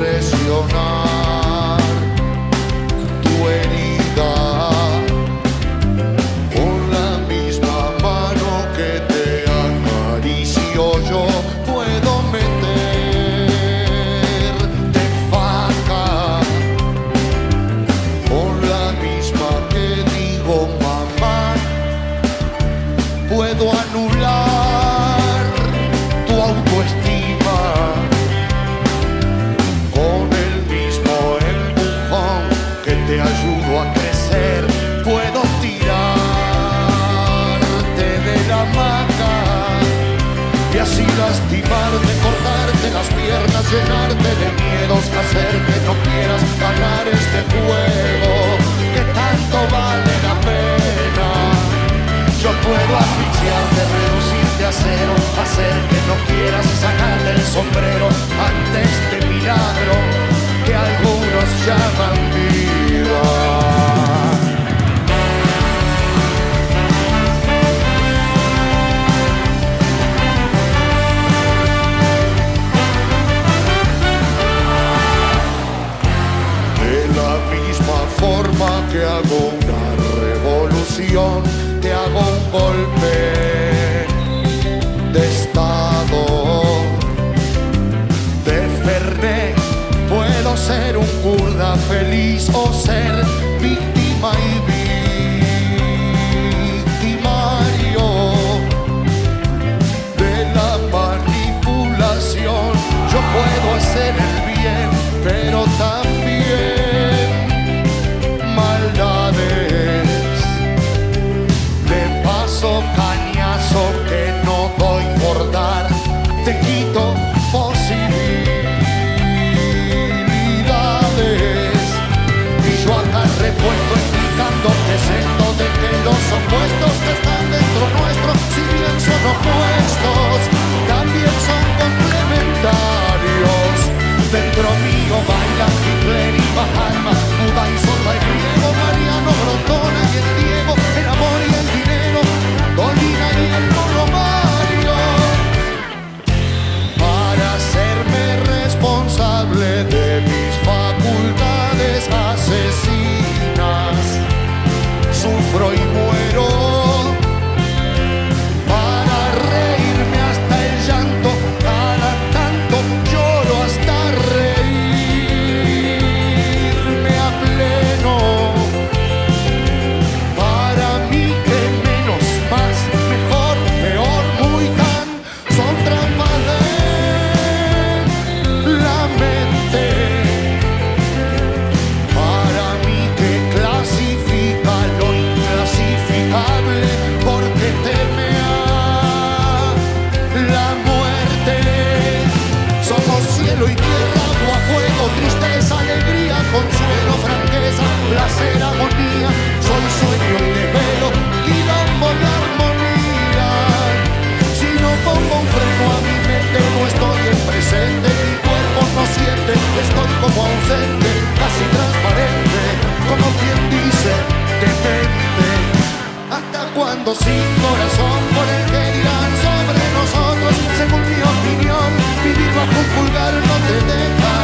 presionar tu herida con la misma mano que te acaricio. Yo puedo meterte faca con la misma que digo mamá. Puedo anular tu autoestima con el mismo empujón que te ayudo a crecer. Puedo tirarte de la hamaca y así lastimarte, cortarte las piernas, llenarte de miedos, hacer que no quieras ganar este juego que tanto vale la pena. Yo puedo asfixiarte, reducirte a cero, hacer que no quieras sacarte el sombrero ante este milagro que algunos llaman vida. De la misma forma que hago una revolución, te hago un golpe de estado. De Fernet puedo ser un kurda feliz o ser víctima y victimario de la manipulación. Yo puedo hacer el bien, pero también maldades. Cañazo que no doy por dar, te quito posibilidades. Y yo acá repuesto explicándote siento de que los opuestos que están dentro nuestro, si bien son opuestos, también son complementarios. Dentro mío bailan Hitler y Mahatma, Buda y Sorba y Griego, Mariano, Grondona y el Diego, el amor y el dinero, Dolina y el Mono Mario. Para hacerme responsable de mis facultades asesinas, sufro y muero. Para reírme hasta el llanto, cada tanto lloro hasta reírme a pleno. Para mí que menos, más, mejor, peor, muy tan, son trampas de la mente. Para mí que clasifica lo inclasificable porque teme a la muerte. Somos cielo y tierra, agua, fuego, tristeza, alegría, consuelo, franqueza, placer, agonía. Soy sueño y desvelo, quilombo y armonía. Si no pongo un freno a mi mente, no estoy en presente. Mi cuerpo no siente, estoy como ausente, casi transparente, como quien dice, demente. ¿Hasta cuándo sin corazón por el que dirán sobre nosotros? Según mi opinión, vivir bajo un pulgar no te deja